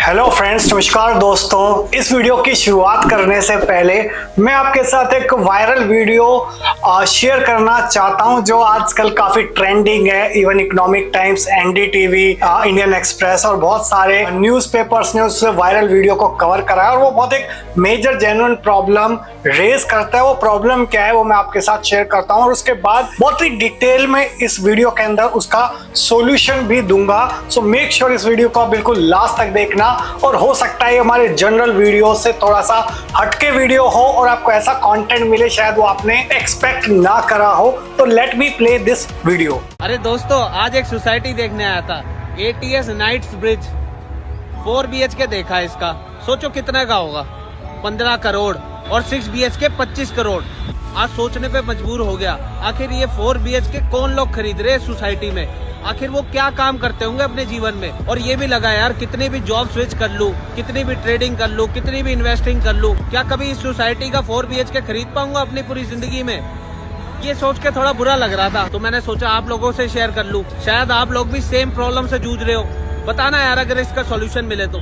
Hello friends, नमस्कार दोस्तों। इस वीडियो की शुरुआत करने से पहले मैं आपके साथ एक वायरल वीडियो शेयर करना चाहता हूं जो आजकल काफी ट्रेंडिंग है। Even economic times, NDTV, Indian express और बहुत सारे न्यूज़पेपर्स ने उस वायरल वीडियो को कवर करा है और वो बहुत एक मेजर जेन्युइन प्रॉब्लम रेज करता है। वो प्रॉब्लम क्या है वो मैं आपके साथ शेयर करता हूं और उसके बाद बहुत ही डिटेल में इस वीडियो के अंदर उसका सॉल्यूशन भी दूंगा। सो मेक श्योर इस वीडियो को बिल्कुल लास्ट तक देखना और हो सकता है हमारे जनरल वीडियो से थोड़ा सा हटके वीडियो हो और आपको ऐसा कंटेंट मिले शायद वो आपने एक्सपेक्ट ना करा हो। तो let me play this video. अरे दोस्तों, आज एक सोसाइटी देखने आया था, ATS नाइट्स ब्रिज। 4 BHK देखा है इसका, सोचो कितने का होगा, 15 करोड़ और 6 BHK 25 करोड़। आज सोचने पे मजबूर हो गया, आखिर ये 4 BHK कौन लोग खरीद रहे हैं सोसाइटी में, आखिर वो क्या काम करते होंगे अपने जीवन में। और ये भी लगा यार, कितनी भी जॉब स्विच कर लूं, कितनी भी ट्रेडिंग कर लूं, कितनी भी इन्वेस्टिंग कर लूं, क्या कभी इस सोसाइटी का 4 BHK खरीद पाऊंगा अपनी पूरी जिंदगी में। ये सोच के थोड़ा बुरा लग रहा था, तो मैंने सोचा आप लोगों से शेयर कर लूं। शायद आप लोग भी सेम प्रॉब्लम से जूझ रहे हो, बताना यार अगर इसका सॉल्यूशन मिले तो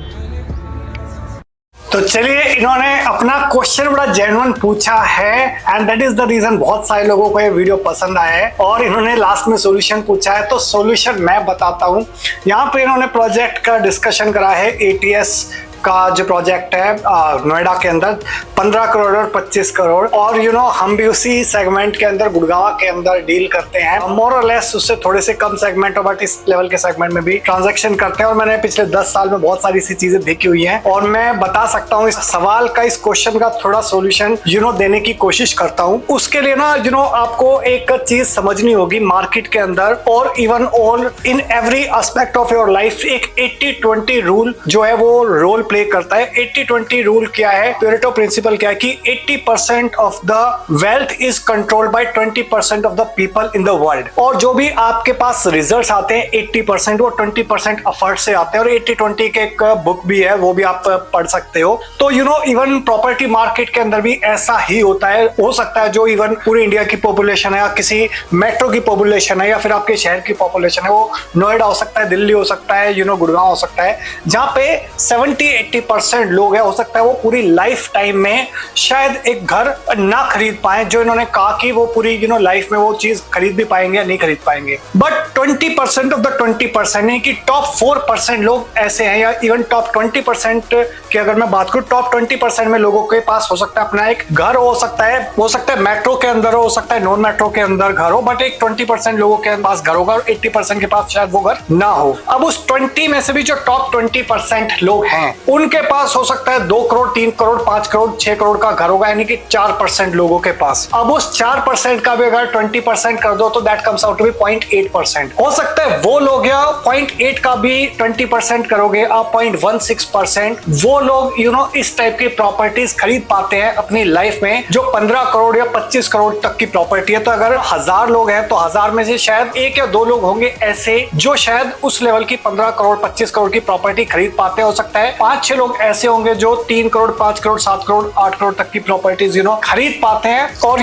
चलिए, इन्होंने अपना क्वेश्चन बड़ा जेन्युइन पूछा है and that is the reason बहुत सारे लोगों को ये वीडियो पसंद आया है और इन्होंने लास्ट में सॉल्यूशन पूछा है। तो सॉल्यूशन मैं बताता हूँ। यहाँ पे इन्होंने प्रोजेक्ट का डिस्कशन करा है। ATS का जो प्रोजेक्ट है नोएडा के अंदर 15 करोड़ और 25 करोड़ और हम भी उसी सेगमेंट के अंदर गुड़गांव के अंदर डील करते हैं। मोर और लेस उससे थोड़े से कम सेगमेंट है बट इस लेवल के सेगमेंट में भी ट्रांजैक्शन करते हैं और मैंने पिछले 10 साल में बहुत सारी सी चीजें देखी हुई हैं और मैं बता सकता हूँ इस सवाल का, इस क्वेश्चन का थोड़ा सोल्यूशन देने की कोशिश करता हूँ। उसके लिए ना आपको एक चीज समझनी होगी मार्केट के अंदर और even all in every aspect of your life. एक 80-20 रूल जो है वो रोल प्ले करता है। 80-20 रूल क्या है, पेरेटो प्रिंसिपल क्या है कि 80% of the wealth is controlled by 20% of the people in the world. और जो भी आपके पास रिजल्ट्स आते हैं 80% वो 20% एफर्ट से आते हैं और 80-20 के एक बुक भी है, वो भी आप पढ़ सकते हो। तो इवन प्रॉपर्टी मार्केट के अंदर भी ऐसा ही होता है। हो सकता है जो इवन पूरी इंडिया की पॉपुलेशन है या किसी मेट्रो की पॉपुलेशन है या फिर आपके शहर की पॉपुलेशन है, वो नोएडा हो सकता है, दिल्ली हो सकता है, गुड़गांव हो सकता है, जहां पे 70-80% लोग हैं, हो सकता है वो पूरी लाइफ टाइम में शायद एक घर ना खरीद पाए जो इन्होंने कहा कि वो पूरी लाइफ में वो चीज खरीद भी पाएंगे या नहीं खरीद पाएंगे। बट 20% ऑफ द 20% नहीं कि टॉप 4% लोग ऐसे हैं या इवन टॉप 20% की अगर मैं बात करूं, टॉप 20% में लोगों के पास हो सकता है अपना एक घर, हो सकता है मेट्रो के अंदर हो सकता है नॉन मेट्रो के अंदर घर हो, बट एक 20% लोगों के पास घर होगा और 80% के पास शायद वो घर ना हो। अब उस 20 में से भी जो टॉप 20% लोग हैं उनके पास हो सकता है 2 करोड़, 3 करोड़, 5 करोड़, 6 करोड़ का घर होगा, यानी कि 4% लोगों के पास। अब उस 4% का भी अगर 20% कर दो तो that comes out to be 0.8%। हो सकता है वो लोग या 0.8 का भी 20% करोगे आप 0.16%, वो लोग इस टाइप की प्रॉपर्टीज खरीद पाते हैं अपनी लाइफ में जो 15 करोड़ या 25 करोड़ तक की प्रॉपर्टी है। तो अगर 1000 लोग हैं तो 1000 में से शायद 1 या 2 लोग होंगे ऐसे जो शायद उस लेवल की 15 करोड़ 25 करोड़ की प्रॉपर्टी खरीद पाते। हो सकता है 5-6 लोग ऐसे होंगे जो 3 करोड़ 5 करोड़ 7 करोड़ 8 करोड़ तक की प्रॉपर्टीज खरीद पाते हैं। और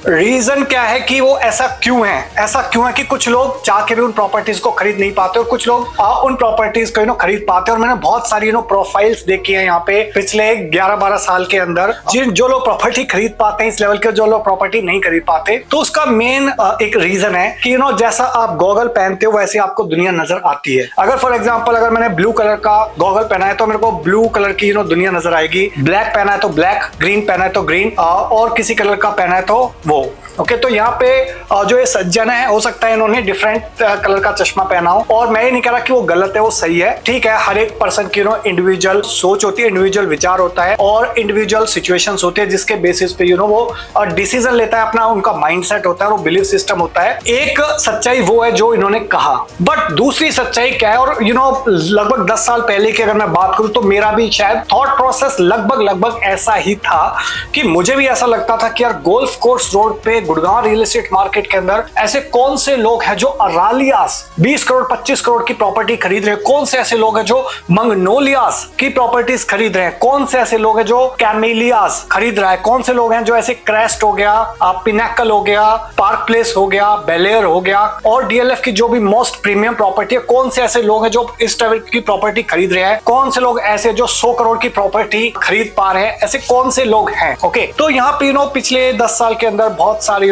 रीजन क्या है कि वो ऐसा क्यों है कि कुछ लोग चाह के भी उन प्रॉपर्टीज को खरीद नहीं पाते और कुछ लोग उन प्रॉपर्टीज को खरीद पाते हैं। और मैंने बहुत सारी प्रोफाइल्स देखी है यहाँ पे पिछले 11-12 साल के अंदर, जो लोग प्रॉपर्टी खरीद पाते हैं इस लेवल के, जो लोग प्रॉपर्टी नहीं खरीद पाते। तो उसका मेन एक रीजन है कि जैसा आप गॉगल पहनते हो वैसे आपको दुनिया नजर आती है। अगर फॉर एग्जाम्पल अगर मैंने ब्लू कलर का गॉगल पहना है तो मेरे को ब्लू कलर की दुनिया नजर आएगी, ब्लैक पहना है तो ब्लैक, ग्रीन पहना है तो ग्रीन और किसी कलर का पहना है तो वो। ओके, तो यहाँ पे जो ये सज्जन है हो सकता है इन्होंने डिफरेंट कलर का चश्मा पहना हो और मैं ये नहीं कह रहा कि वो गलत है, वो सही है, ठीक है। हर एक पर्सन की इंडिविजुअल सोच होती है, इंडिविजुअल विचार होता है और इंडिविजुअल सिचुएशंस होते हैं जिसके बेसिस पे वो डिसीजन लेता है, अपना उनका माइंडसेट होता है, वो बिलीफ सिस्टम होता है। एक सच्चाई वो है जो इन्होंने कहा, बट दूसरी सच्चाई क्या है, और लगभग 10 साल पहले की अगर मैं बात करूं तो मेरा भी शायद थॉट प्रोसेस लगभग ऐसा ही था कि मुझे भी ऐसा लगता था कि यार गोल्फ कोर्स रोड पे गुड़गांव रियल एस्टेट मार्केट के अंदर ऐसे कौन से लोग हैं जो अरालियास 20 करोड़ 25 करोड़ की प्रॉपर्टी खरीद रहे हैं, कौन से ऐसे लोग हैं जो मंगनोलियास की प्रॉपर्टीज खरीद रहे हैं, कौन से ऐसे लोग हैं जो कैमेलियास खरीद रहा है, कौन से लोग हैं जो ऐसे क्रेस्ट हो गया, पिनाकल हो गया, पार्क प्लेस हो गया, बेलेयर हो गया और डीएलएफ की जो भी मोस्ट प्रीमियम प्रॉपर्टी है, कौन से ऐसे लोग हैं जो इस टाइप की प्रॉपर्टी खरीद रहे हैं, कौन से लोग ऐसे जो 100 करोड़ की प्रॉपर्टी खरीद पा रहे हैं, ऐसे कौन से लोग हैं। ओके, तो यहाँ पे पिछले 10 साल के अंदर बहुत सारी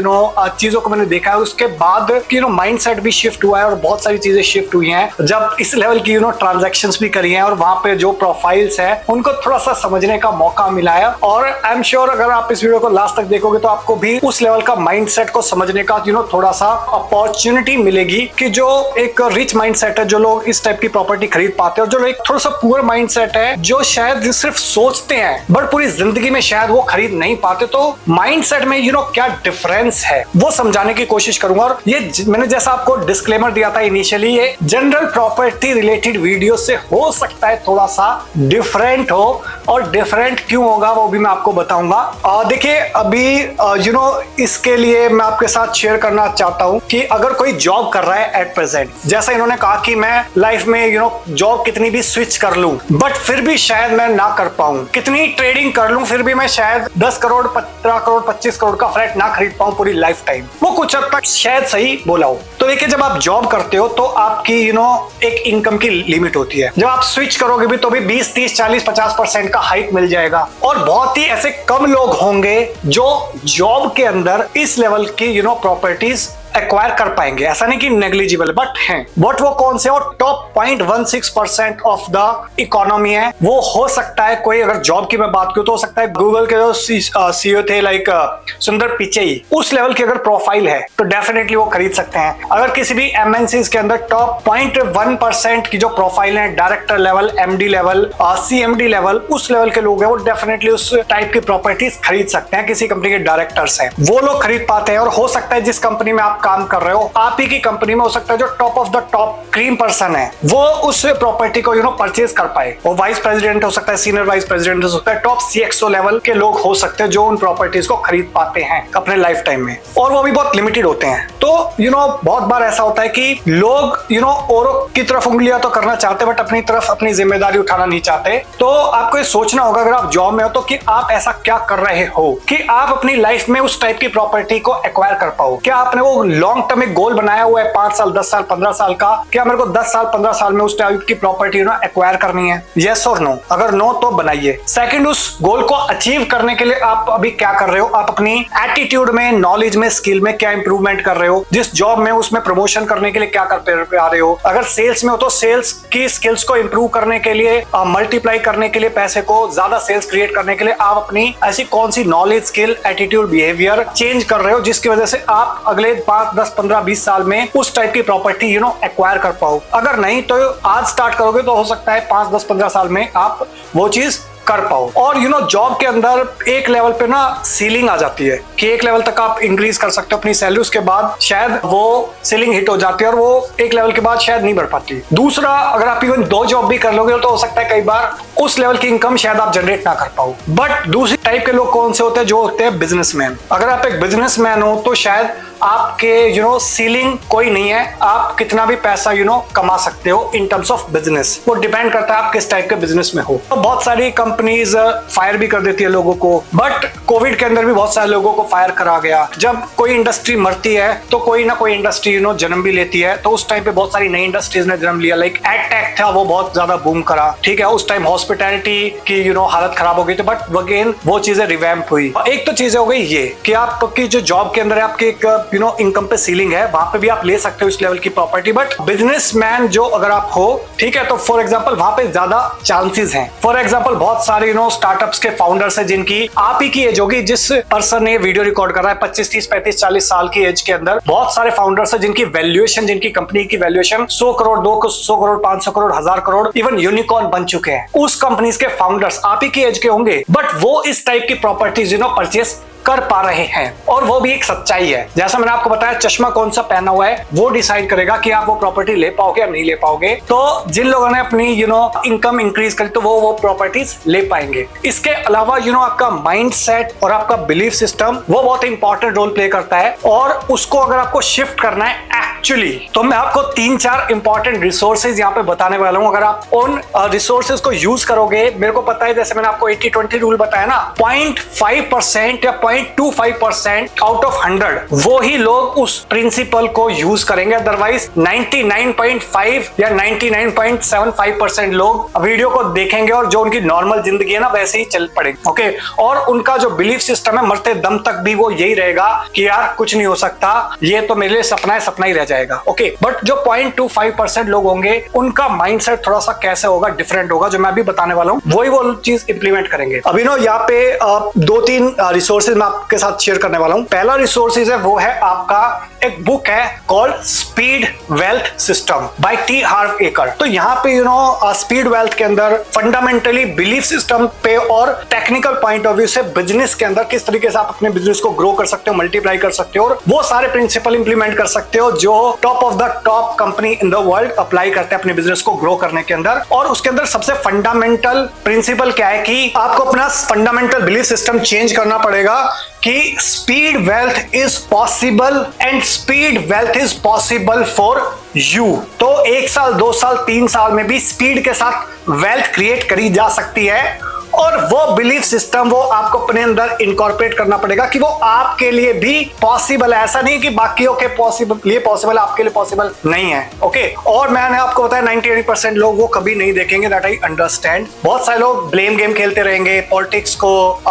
चीजों को मैंने देखा है। उसके बाद माइंडसेट भी शिफ्ट हुआ है और बहुत सारी चीजें शिफ्ट हुई हैं जब इस लेवल की ट्रांजैक्शंस भी करी हैं और वहां पे जो प्रोफाइल्स है उनको थोड़ा सा समझने का मौका मिला है। और आई एम श्योर अगर आप इस वीडियो को लास्ट तक देखोगे तो आपको भी उस लेवल का माइंडसेट को समझने का थोड़ा सा अपॉर्चुनिटी मिलेगी कि जो एक रिच माइंडसेट है, जो लोग इस टाइप की प्रॉपर्टी खरीद पाते हैं, और जो एक थोड़ा सा पुअर माइंडसेट है जो शायद सिर्फ सोचते हैं बट पूरी जिंदगी में शायद वो खरीद नहीं पाते। तो माइंडसेट में क्या डिफरेंस है वो समझाने की कोशिश करूंगा। और ये मैंने जैसा आपको डिस्क्लेमर दिया था इनिशियली, ये जनरल प्रॉपर्टी रिलेटेड वीडियो से हो सकता है थोड़ा सा डिफरेंट हो, और डिफरेंट क्यों होगा वो भी मैं आपको बताऊंगा। देखिए अभी इसके लिए मैं आपके साथ शेयर करना चाहता हूं कि अगर कोई जॉब कर रहा है एट प्रेजेंट, जैसा इन्होंने कहा कि मैं लाइफ में जॉब कितनी भी स्विच कर लूं बट फिर भी शायद मैं ना कर पाऊं, कितनी ट्रेडिंग कर लूं फिर भी मैं शायद 10 करोड़ 15 करोड़ 25 करोड़ का फ्लैट ना खरीद पाऊं पूरी लाइफ टाइम। वो कुछ हद तक शायद सही बोला हो। तो देखिए जब आप जॉब करते हो तो आपकी एक इनकम की लिमिट होती है। जब आप स्विच करोगे भी तो भी 20 30 40 50% का हाइक मिल जाएगा। और बहुत ही ऐसे कम लोग होंगे जो जॉब के अंदर इस लेवल की प्रॉपर्टीज एक्वायर कर पाएंगे। ऐसा नहीं कि नेग्लिजिबल बट हैं। बट वो कौन से और टॉप 0.16% ऑफ द इकोनॉमी है। वो हो सकता है कोई, अगर जॉब की मैं बात करूं तो हो सकता है गूगल के जो सीईओ थे लाइक सुंदर पिचई, उस लेवल की अगर प्रोफाइल है तो डेफिनेटली वो खरीद सकते हैं। अगर किसी भी एमएनसीज के अंदर टॉप 0.1% की जो प्रोफाइल है, director level, MD level, CMD level, उस लेवल के लोग हैं वो डेफिनेटली उस टाइप की प्रॉपर्टीज खरीद सकते हैं। किसी कंपनी के डायरेक्टर्स हैं वो लोग खरीद पाते हैं। और हो सकता है जिस कंपनी में आप काम कर रहे हो, आप ही की कंपनी में हो सकता है जो top of the top cream person है वो उस प्रॉपर्टी को परचेज कर पाए। वो वाइस प्रेसिडेंट हो सकता है, सीनियर वाइस प्रेसिडेंट हो सकता है, टॉप सीएक्सओ लेवल के लोग हो सकते हैं जो उन प्रॉपर्टीज को खरीद पाते हैं अपने लाइफ टाइम में, और वो भी बहुत लिमिटेड होते हैं। तो बहुत बार ऐसा होता है कि लोग औरों की तरफ उंगलियां तो करना चाहते बट अपनी तरफ अपनी जिम्मेदारी उठाना नहीं चाहते। तो आपको ये सोचना होगा अगर आप जॉब में हो तो कि आप ऐसा क्या कर रहे हो कि आप अपनी लाइफ में उस टाइप की प्रॉपर्टी को एक्वायर कर पाओ। क्या आपने वो लॉन्ग टर्म एक गोल बनाया हुआ है 5 साल 10 साल 15 साल का, क्या मेरे को 10 साल 15 साल में उस टाइप की प्रॉपर्टी एक्वायर करनी है? यस और नो? अगर नो तो बनाइए। सेकंड, उस गोल को अचीव करने के लिए आप अभी क्या कर रहे हो? आप अपनी एटीट्यूड में, नॉलेज में, स्किल में क्या इंप्रूवमेंट कर रहे हो? जिस जॉब में उसमें प्रमोशन करने के लिए क्या कर आ रहे हो? अगर सेल्स में हो तो सेल्स की स्किल्स को इंप्रूव करने के लिए, मल्टीप्लाई करने के लिए, पैसे को ज्यादा सेल्स क्रिएट करने के लिए आप अपनी ऐसी कौन सी knowledge, skill, attitude, behaviour change कर रहे हो जिसकी वजह से आप अगले 5 10 15 20 साल में उस टाइप की प्रॉपर्टी एक्वायर कर पाओ? अगर नहीं तो आज स्टार्ट करोगे तो हो सकता है 5 10 15 साल में आप वो चीज कर पाओ। और जॉब के अंदर एक लेवल पे सीलिंग आ जाती है कि एक लेवल तक आप इंक्रीज कर सकते हो अपनी सैलरी, उसके बाद शायद वो सीलिंग हिट हो जाती है और वो एक लेवल के बाद शायद नहीं बढ़ पाती। दूसरा, अगर आप इवन 2 जॉब भी कर लोगे तो हो सकता है कई बार उस लेवल की इनकम शायद आप जनरेट ना कर पाओ। बट दूसरी टाइप के लोग कौन से होते हैं? जो होते हैं बिजनेसमैन। अगर आप एक बिजनेसमैन हो तो शायद आपके सीलिंग कोई नहीं है, आप कितना भी पैसा कमा सकते हो इन टर्म्स ऑफ बिजनेस। वो डिपेंड करता है आप किस टाइप के बिजनेस में हो। तो बहुत सारी कंपनीज फायर भी कर देती है लोगों को, बट कोविड के अंदर भी बहुत सारे लोगों को फायर करा गया। जब कोई इंडस्ट्री मरती है तो कोई ना कोई इंडस्ट्री जन्म भी लेती है। तो उस टाइम पे बहुत सारी नई इंडस्ट्रीज ने जन्म लिया। लाइक एडटेक था, वो बहुत ज्यादा बूम करा। ठीक है, उस टाइम हॉस्पिटैलिटी की हालत खराब हो गई थी, बट अगेन वो चीजें रिवैम्प हुई। एक तो चीजें हो गई ये कि आपकी जो जॉब के अंदर है आपकी एक इनकम पे सीलिंग है, वहां पे भी आप ले सकते हो इस लेवल की प्रॉपर्टी। बट बिजनेसमैन जो अगर आप हो, ठीक है, तो फॉर एग्जांपल वहां पे ज्यादा चांसेस हैं। फॉर एग्जांपल बहुत सारे स्टार्टअप्स के फाउंडर्स हैं जिनकी आप ही की एज होगी। जिस पर्सन ने वीडियो रिकॉर्ड कर रहा है 25 30 35 40 साल की एज के अंदर बहुत सारे फाउंडर्स हैं जिनकी वैल्यूएशन, जिनकी कंपनी की valuation 100 crore 200 crore 500 crore 1000 crore even unicorn बन चुके हैं। उस कंपनीज के फाउंडर्स आप ही की एज के होंगे, बट वो इस टाइप की प्रॉपर्टीज परचेस कर पा रहे हैं। और वो भी एक सच्चाई है, जैसा मैंने आपको बताया चश्मा कौन सा पहना हुआ है वो डिसाइड करेगा कि आप वो प्रॉपर्टी ले पाओगे या नहीं ले पाओगे। तो जिन लोगों ने अपनी इनकम इंक्रीज करी तो वो प्रॉपर्टीज ले पाएंगे। इसके अलावा आपका माइंड सेट और आपका बिलीफ सिस्टम वो बहुत इंपॉर्टेंट रोल प्ले करता है, और उसको अगर आपको शिफ्ट करना है एक्चुअली, तो मैं आपको 3-4 इंपॉर्टेंट रिसोर्सेज यहाँ पे बताने वाला हूँ। अगर आप उन रिसोर्सेज को यूज करोगे, मेरे को पता है जैसे मैंने आपको 80-20 रूल बताया ना, 0.5% या 0.25% आउट ऑफ 100 वो ही लोग उस प्रिंसिपल को यूज करेंगे। अदरवाइज 99.5 या 99.75% लोग वीडियो को देखेंगे और जो उनकी नॉर्मल जिंदगी है ना वैसे ही चल पड़ेगी। ओके, और उनका जो बिलीफ सिस्टम है मरते दम तक भी वो यही रहेगा कि यार कुछ नहीं हो सकता, ये तो मेरे लिए सपना है, सपना ही रह जाएगा। ओके, बट जो 0.25% लोग होंगे उनका माइंडसेट थोड़ा सा कैसे होगा, डिफरेंट होगा, जो मैं अभी बताने वाला हूँ वही वो चीज इंप्लीमेंट करेंगे। अभी यहाँ पे 2-3 रिसोर्सेज मैं आपके साथ शेयर करने वाला हूँ। पहला रिसोर्सेज है वो है आपका एक बुक है called speed wealth system by T Harv Eker. तो यहाँ पे स्पीड वेल्थ के अंदर फंडामेंटली बिलीफ सिस्टम पे और टेक्निकल पॉइंट ऑफ व्यू से बिजनेस के अंदर किस तरीके से आप अपने बिजनेस को ग्रो कर सकते हो, मल्टीप्लाई कर सकते हो, और वो सारे प्रिंसिपल इंप्लीमेंट कर सकते हो जो top of the top company in the world apply करते हैं अपने बिजनेस को ग्रो करने के अंदर। और उसके अंदर सबसे फंडामेंटल प्रिंसिपल क्या है कि आपको अपना फंडामेंटल बिलीफ सिस्टम चेंज करना पड़ेगा कि speed wealth is possible and speed wealth is possible for you. तो 1 साल 2 साल 3 साल में भी स्पीड के साथ वेल्थ क्रिएट करी जा सकती है, और वो बिलीफ सिस्टम वो आपको अपने अंदर इनकॉर्पोरेट करना पड़ेगा कि वो आपके लिए भी पॉसिबल है। ऐसा नहीं कि बाकियों के लिए पॉसिबल, आपके लिए पॉसिबल नहीं है। ओके, और मैंने आपको बताया 98% लोग वो कभी नहीं देखेंगे, दैट आई अंडरस्टैंड। बहुत सारे लोग ब्लेम गेम खेलते रहेंगे, पॉलिटिक्स को,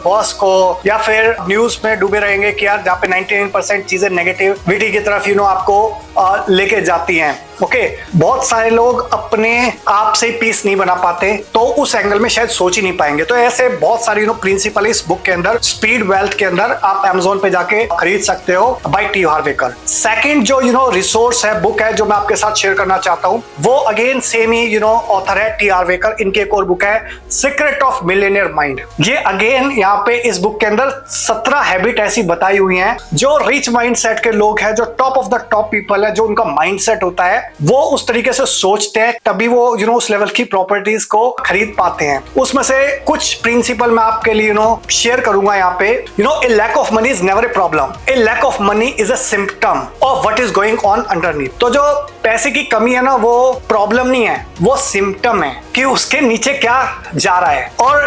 बॉस को, या फिर न्यूज में डूबे रहेंगे कि यार जहाँ पे 99% चीजें नेगेटिविटी की तरफ आपको लेके जाती हैं। ओके, बहुत सारे लोग अपने आप से पीस नहीं बना पाते, तो उस एंगल में शायद सोच ही नहीं पाएंगे। तो ऐसे बहुत सारी प्रिंसिपल इस बुक के अंदर, स्पीड वेल्थ के अंदर आप Amazon पे जाके खरीद सकते हो बाय टी हार्व एकर। सेकंड जो रिसोर्स है, बुक है जो मैं आपके साथ शेयर करना चाहता हूँ, वो अगेन सेम ही ऑथर है टी हार्व एकर। इनकी एक और बुक है सीक्रेट ऑफ मिलियनेयर माइंड। ये अगेन यहाँ पे इस बुक के अंदर 17 हैबिट ऐसी बताई हुई हैं जो रिच माइंडसेट के लोग हैं, जो top of the top people है, जो उनका माइंडसेट होता है वो उस तरीके से सोचते हैं, तभी वो उस लेवल की प्रॉपर्टीज को खरीद पाते हैं। उसमें से कुछ प्रिंसिपल मैं आपके लिए शेयर करूंगा यहाँ पे। A lack of money is never a problem, a lack of money is a symptom of what is going on underneath. तो जो पैसे की कमी है ना वो प्रॉब्लम नहीं है, वो सिम्पटम है कि उसके नीचे क्या जा रहा है। और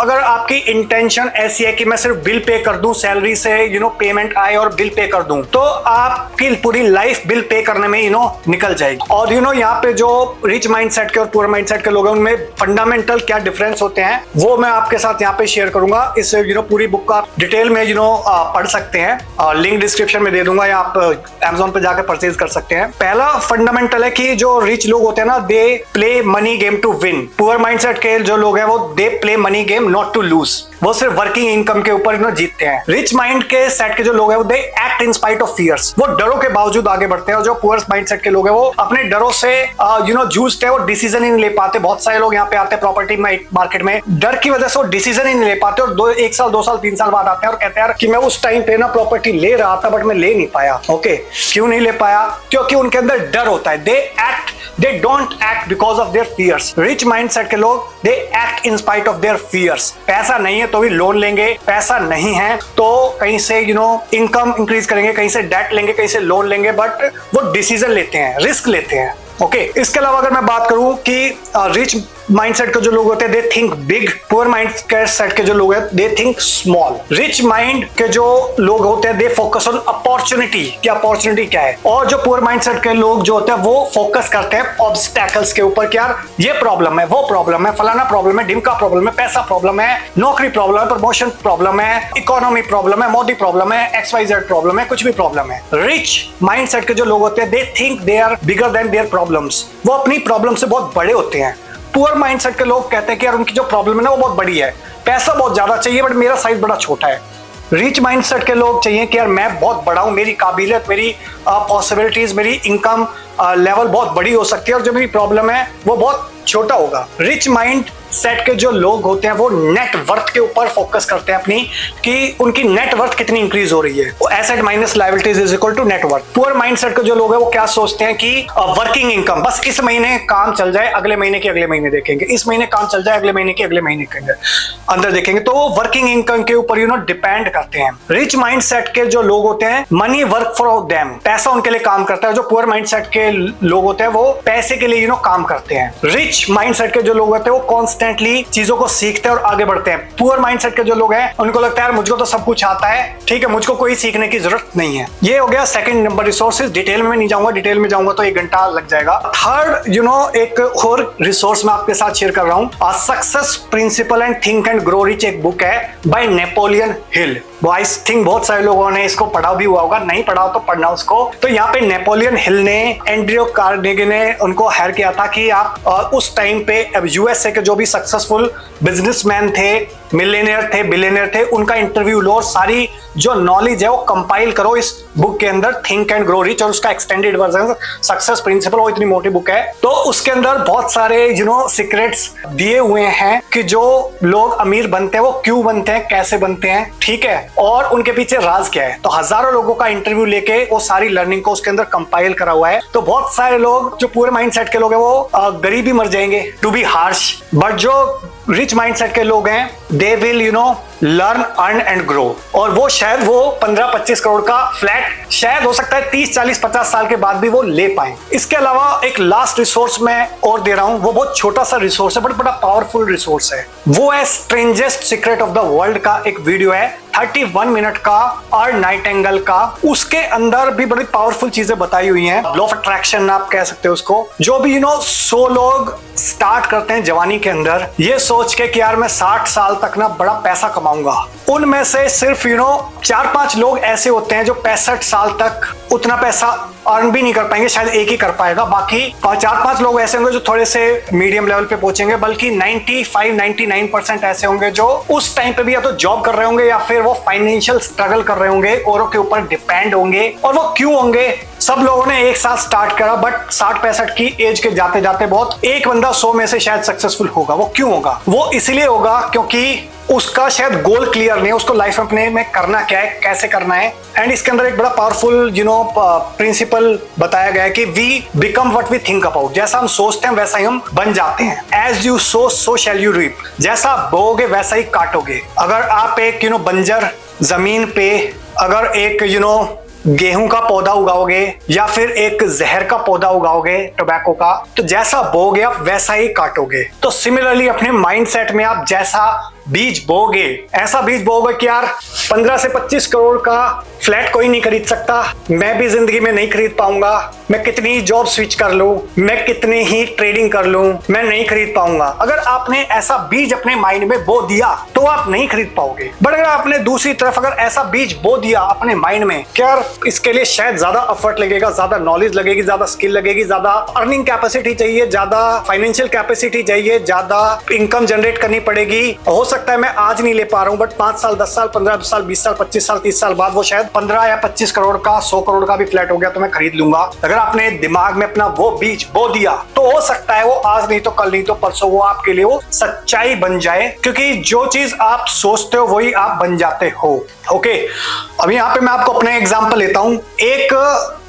अगर आपकी इंटेंशन ऐसी है कि मैं सिर्फ बिल पे कर दूं, सैलरी से पेमेंट आए और बिल पे कर दूं, तो आपकी पूरी लाइफ बिल पे करने में निकल जाएगी। और यहाँ पे जो रिच माइंडसेट के और पुअर माइंडसेट के लोग हैं उनमें फंडामेंटल क्या डिफरेंस होते हैं वो मैं आपके साथ यहाँ पे शेयर करूंगा। इस पूरी बुक का डिटेल में पढ़ सकते हैं, लिंक डिस्क्रिप्शन में दे दूंगा, या आप Amazon पे जाकर परचेज कर सकते हैं। पहला फंडामेंटल है कि जो रिच लोग होते हैं ना, they play money game to win. Poor mindset के जो लोग हैं वो they play money game not to lose, वो सिर्फ वर्किंग इनकम के ऊपर जीतते हैं। रिच माइंड के सेट के जो लोग हैं वो they act in spite of fears, वो डरों के बावजूद आगे बढ़ते हैं। और जो पुअर माइंडसेट के लोग हैं वो अपने डरों से जूझते हैं, वो डिसीजन ही नहीं ले पाते। बहुत सारे लोग यहाँ पे आते हैं प्रॉपर्टी मार्केट में, डर की वजह से वो डिसीजन ही नहीं ले पाते, और 1 साल 2 साल 3 साल बाद आते हैं और कहते हैं कि मैं उस टाइम पे ना प्रॉपर्टी ले रहा था बट मैं ले नहीं पाया। ओके, क्यों नहीं ले पाया? क्योंकि उनके अंदर डर होता है। They don't act because of their fears. Rich mindset के लोग they act in spite of their fears. पैसा नहीं है तो भी लोन लेंगे, पैसा नहीं है तो कहीं से इनकम इंक्रीज करेंगे, कहीं से डेट लेंगे, कहीं से लोन लेंगे, बट वो डिसीजन लेते हैं, रिस्क लेते हैं। ओके, इसके अलावा अगर मैं बात करूं कि रिच माइंडसेट के जो लोग होते हैं they think big, poor mindset के जो लोग हैं they think small. Rich mind के जो लोग होते हैं दे फोकस ऑन अपॉर्चुनिटी, कि अपॉर्चुनिटी क्या है, और जो पुअर माइंडसेट के लोग जो होते हैं वो फोकस करते हैं ऑब्स्टैकल्स के ऊपर कि यार ये प्रॉब्लम है, वो प्रॉब्लम है, फलाना प्रॉब्लम है, ढिमका प्रॉब्लम है, पैसा प्रॉब्लम है, नौकरी प्रॉब्लम है, प्रमोशन प्रॉब्लम है, इकोनॉमी प्रॉब्लम है, मोदी प्रॉब्लम है, XYZ प्रॉब्लम है, कुछ भी प्रॉब्लम है। रिच माइंडसेट के जो लोग होते हैं they think they are bigger than their problems, वो अपनी प्रॉब्लम से बहुत बड़े होते हैं। पुअर माइंडसेट के लोग कहते हैं कि यार उनकी जो प्रॉब्लम है ना वो बहुत बड़ी है, पैसा बहुत ज्यादा चाहिए बट मेरा साइज बड़ा छोटा है। रिच माइंडसेट के लोग चाहिए कि यार मैं बहुत बड़ा हूं, मेरी काबिलियत, मेरी पॉसिबिलिटीज, मेरी इनकम लेवल बहुत बड़ी हो सकती है, और जो मेरी प्रॉब्लम है वो बहुत छोटा होगा। रिच माइंड सेट के जो लोग होते हैं वो नेट वर्थ के ऊपर फोकस करते हैं अपनी, कि उनकी नेट वर्थ कितनी इंक्रीज हो रही है। Asset minus liabilities is equal to net worth. Poor mind set के जो लोग हैं वो क्या सोचते हैं कि वर्किंग इनकम, बस इस महीने काम चल जाए, अगले महीने के अगले महीने देखेंगे, इस महीने काम चल जाए, अगले महीने के अगले महीने के अंदर देखेंगे। तो वो वर्किंग इनकम के ऊपर डिपेंड करते हैं। रिच माइंड सेट के जो लोग होते हैं मनी वर्क फॉर देम, पैसा उनके लिए काम करता है। जो पुअर माइंड सेट के लोग होते हैं वो पैसे के लिए काम करते हैं। रिच माइंड सेट के जो लोग होते हैं वो कॉन्स्टेंटली चीजों को सीखते हैं और आगे बढ़ते हैं। पुअर माइंड सेट के जो लोग हैं उनको लगता है यार मुझको तो सब कुछ आता है, ठीक है, मुझको कोई सीखने की जरूरत नहीं है। ये हो गया सेकंड नंबर रिसोर्सेज। डिटेल में नहीं जाऊंगा, डिटेल में जाऊंगा तो 1 घंटा लग जाएगा। थर्ड एक और रिसोर्स मैं आपके साथ शेयर कर रहा हूं, success principle and think and grow rich, एक बुक है by Napoleon Hill. I think बहुत सारे लोगों ने इसको पढ़ा भी हुआ होगा, नहीं पढ़ा हो तो पढ़ना उसको। तो यहाँ पे नेपोलियन हिल ने एंड्रयू कार्नेगी ने उनको हायर किया था कि आप उस टाइम पे यूएसए के जो भी सक्सेसफुल बिजनेसमैन थे, मिलियनियर थे, बिलियनियर थे, उनका इंटरव्यू लो और सारी जो नॉलेज है वो कंपाइल करो इस बुक के अंदर, थिंक एंड ग्रो रिच, और उसका एक्सटेंडेड वर्जन सक्सेस प्रिंसिपल। वो इतनी मोटी बुक है तो उसके अंदर बहुत सारे सीक्रेट्स दिए हुए हैं कि जो लोग अमीर बनते हैं वो क्यों बनते हैं, कैसे बनते हैं, ठीक है, और उनके पीछे राज क्या है। तो हजारों लोगों का इंटरव्यू लेके वो सारी लर्निंग को उसके अंदर कंपाइल करा हुआ है। तो बहुत सारे लोग जो पूरे माइंड सेट के लोग हैं वो गरीब ही मर जाएंगे, टू बी हार्श, बट जो रिच माइंडसेट के लोग हैं they will learn, earn and grow. और वो शायद वो 15-25 करोड़ का फ्लैट शायद हो सकता है 30-40-50 साल के बाद भी वो ले पाए। इसके अलावा एक लास्ट रिसोर्स मैं और दे रहा हूं, वो बहुत छोटा सा रिसोर्स है बट बड़ा पावरफुल रिसोर्स है। वो है strangest secret of the world का एक वीडियो है 31 मिनट का, और नाइटिंगेल का। उसके अंदर भी बड़ी पावरफुल चीजें बताई हुई हैं। लॉ ऑफ अट्रैक्शन आप कह सकते हो उसको। जो भी 100 लोग स्टार्ट करते हैं जवानी के अंदर ये सोच के कि यार मैं 60 साल तक ना बड़ा पैसा कमाऊंगा, उनमें से सिर्फ 4-5 लोग ऐसे होते हैं जो 65 साल तक उतना पैसा अर्न भी नहीं कर पाएंगे, शायद एक ही कर पाएगा। बाकी 4-5 लोग ऐसे होंगे जो थोड़े से मीडियम लेवल पे पहुंचेंगे, बल्कि 95-99% ऐसे होंगे जो उस टाइम पे भी या तो जॉब कर रहे होंगे या फिर वो फाइनेंशियल स्ट्रगल कर रहे होंगे, औरों के ऊपर डिपेंड होंगे। और वो क्यों होंगे? सब लोगों ने एक साथ स्टार्ट करा बट 60-65 की एज के जाते जाते बहुत एक बंदा 100 में से शायद सक्सेसफुल होगा। वो क्यों होगा? वो इसलिए होगा क्योंकि उसका शायद गोल क्लियर नहीं है, उसको लाइफ में अपने में करना क्या है, कैसे करना है। एंड इसके अंदर एक बड़ा पावरफुल प्रिंसिपल बताया गया है कि we become what we think about. जैसा हम सोचते हैं वैसा ही हम बन जाते हैं। As you sow so shall you reap. जैसा बोओगे वैसा ही काटोगे। अगर आप एक बंजर जमीन पे अगर एक गेहूं का पौधा उगाओगे या फिर एक जहर का पौधा उगाओगे टोबैको का, तो जैसा बोओगे आप वैसा ही काटोगे। तो सिमिलरली अपने माइंडसेट में आप जैसा बीज बोगे, ऐसा बीज बोगे कि यार 15 से 25 करोड़ का फ्लैट कोई नहीं खरीद सकता, मैं भी जिंदगी में नहीं खरीद पाऊंगा, मैं कितनी ही जॉब स्विच कर लूं, मैं कितनी ही ट्रेडिंग कर लूं, मैं नहीं खरीद पाऊंगा। अगर आपने ऐसा बीज अपने माइंड में बो दिया तो आप नहीं खरीद पाओगे। बट अगर आपने दूसरी तरफ अगर ऐसा बीज बो दिया अपने माइंड में कि यार इसके लिए शायद ज्यादा एफर्ट लगेगा, ज्यादा नॉलेज लगेगी, ज्यादा स्किल लगेगी, ज्यादा अर्निंग कैपेसिटी चाहिए, ज्यादा फाइनेंशियल कैपेसिटी चाहिए, ज्यादा इनकम जनरेट करनी पड़ेगी, हो सकता है मैं आज नहीं ले पा रहा हूं बट 5 साल, 10 साल, 15 साल, 20 साल, 25 साल, 30 साल बाद वो शायद 15 या 25 करोड़ का, 100 करोड़ का भी फ्लैट हो गया तो मैं खरीद लूंगा। अगर आपने दिमाग में अपना वो बीज बो दिया तो हो सकता है वो आज नहीं तो कल नहीं तो परसों वो आपके लिए वो सच्चाई बन जाए, क्योंकि जो चीज आप सोचते हो वही आप बन जाते हो। ओके, अब यहाँ पे मैं आपको अपने एग्जांपल लेता हूं। एक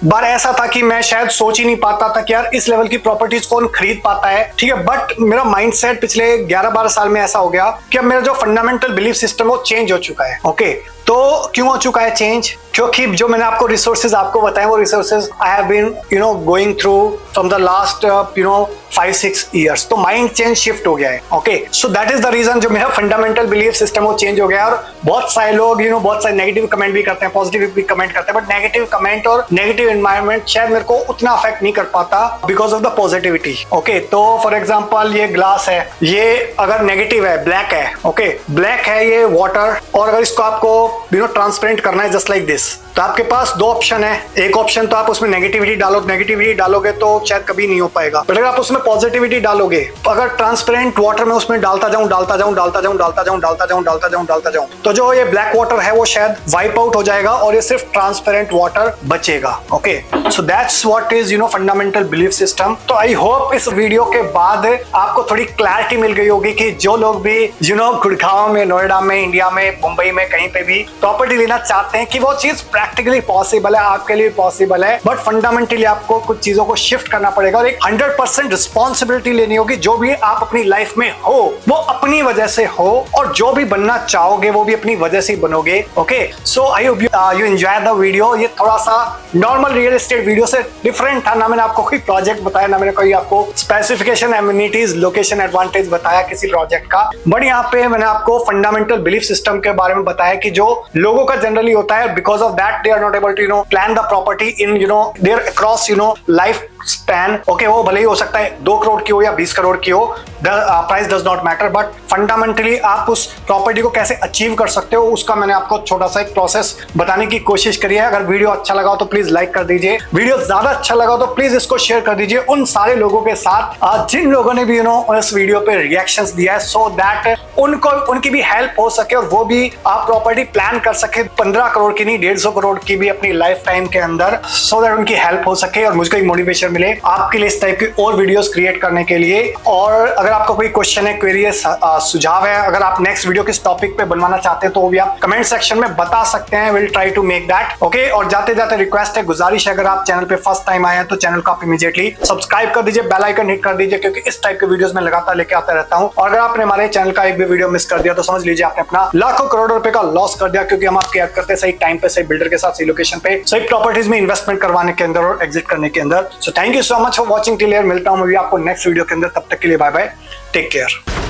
बार ऐसा था कि मैं शायद सोच ही नहीं पाता था कि यार इस लेवल की प्रॉपर्टीज कौन खरीद पाता है, ठीक है, बट मेरा माइंडसेट पिछले 11-12 साल में ऐसा हो गया कि अब मेरा जो फंडामेंटल बिलीफ सिस्टम वो चेंज हो चुका है। ओके, तो क्यों हो चुका है चेंज? क्योंकि जो मैंने आपको रिसोर्सेज आपको बताए वो resources I have been going through from the last 5-6 years. तो माइंड चेंज शिफ्ट हो गया है। Okay, so that is the reason जो मेरा फंडामेंटल बिलीफ सिस्टम वो चेंज हो गया। और बहुत सारे लोग बहुत सारे नेगेटिव कमेंट भी करते हैं, पॉजिटिव भी कमेंट करते हैं, बट नेगेटिव कमेंट और नेगेटिव एनवायरनमेंट शायद मेरे को उतना अफेक्ट नहीं कर पाता because of the positivity. Okay, तो फॉर एग्जाम्पल ये ग्लास है, ये अगर नेगेटिव है, ब्लैक है, ओके, ब्लैक है ये वाटर, और अगर इसको आपको ट्रांसपेरेंट करना है जस्ट लाइक दिस। तो आपके पास दो ऑप्शन है, एक ऑप्शन तो आप उसमें नेगेटिविटी डालोगे तो शायद कभी नहीं हो पाएगा, बट अगर आप उसमें पॉजिटिविटी डालोगे, अगर ट्रांसपेरेंट वाटर में उसमें डालता जाऊं तो जो ये ब्लैक वाटर है वो शायद वाइप आउट हो जाएगा और ये सिर्फ ट्रांसपेरेंट वाटर बचेगा। Okay, so that's what is fundamental belief system. तो आई होप इस वीडियो के बाद आपको थोड़ी क्लैरिटी मिल गई होगी कि जो लोग भी गुड़गांव में, नोएडा में, इंडिया में, मुंबई में कहीं पे भी प्रॉपर्टी लेना चाहते हैं कि वो चीज प्रैक्टिकली पॉसिबल है, आपके लिए पॉसिबल है, बट फंडामेंटली आपको कुछ चीजों को शिफ्ट करना पड़ेगा और एक 100% रिस्पॉन्सिबिलिटी लेनी होगी। जो भी आप अपनी लाइफ में हो वो अपनी वजह से हो, और जो भी बनना चाहोगे वो भी अपनी वजह से बनोगे। Okay, so I hope you enjoy the video. ये थोड़ा सा नॉर्मल रियल एस्टेट वीडियो से डिफरेंट था, ना मैंने आपको कोई प्रोजेक्ट बताया, ना मैंने कोई आपको स्पेसिफिकेशन, एमिनिटीज, लोकेशन, एडवांटेज बताया किसी प्रोजेक्ट का, बट यहाँ पे मैंने आपको फंडामेंटल बिलीफ सिस्टम के बारे में बताया कि जो लोगों का जनरली होता है, because of that they are not able to plan the property in their across life span. Okay, वो भले ही हो सकता है 2 करोड़ की हो या 20 करोड़ की हो, price does not matter, but fundamentally आप उस प्रॉपर्टी को कैसे अचीव कर सकते हो उसका मैंने आपको छोटा सा एक प्रोसेस बताने की कोशिश करी है। अगर वीडियो अच्छा लगा हो तो प्लीज लाइक कर दीजिए, वीडियो ज्यादा अच्छा लगा हो तो प्लीज इसको शेयर कर दीजिए उन सारे लोगों के साथ जिन लोगों ने भी इस वीडियो पे रिएक्शंस दिया है, सो दैट उनकी भी हेल्प हो सके और वो भी आप प्रॉपर्टी प्लान कर सके 15 करोड़ की नहीं 150 करोड़ की भी अपनी लाइफ टाइम के अंदर, सो दैट उनकी हेल्प हो सके और मुझको एक मोटिवेशन मिले आपके लिए इस टाइप की और वीडियोस क्रिएट करने के लिए। और अगर आपका कोई क्वेश्चन है, क्वेरी है, सुझाव है, अगर आप नेक्स्ट वीडियो किस टॉपिक पे बनवाना चाहते हैं तो वो भी आप कमेंट सेक्शन में बता सकते हैं, will try to make that. Okay, और जाते जाते रिक्वेस्ट है, गुजारिश है, अगर आप चैनल पे फर्स्ट टाइम आए हैं तो चैनल को आप इमीडिएटली सब्सक्राइब कर दीजिए, बेल आइकन हिट कर दीजिए, क्योंकि इस टाइप के वीडियोस में लगातार लेके आता रहता हूं। और अगर आपने हमारे चैनल का एक भी वीडियो मिस कर दिया तो समझ लीजिए आपने अपना लाखों करोड़ों रुपए का लॉस कर दिया, क्योंकि हम आपकी हेल्प करते हैं सही टाइम पे, सही बिल्डर के साथ, सही लोकेशन पे, सही प्रॉपर्टीज में इन्वेस्टमेंट करवाने के अंदर और एग्जिट करने के अंदर। So thank you so much for watching till here. मिलता हूं मैं भी आपको नेक्स्ट वीडियो के अंदर, तब तक के लिए बाय बाय, टेक केयर।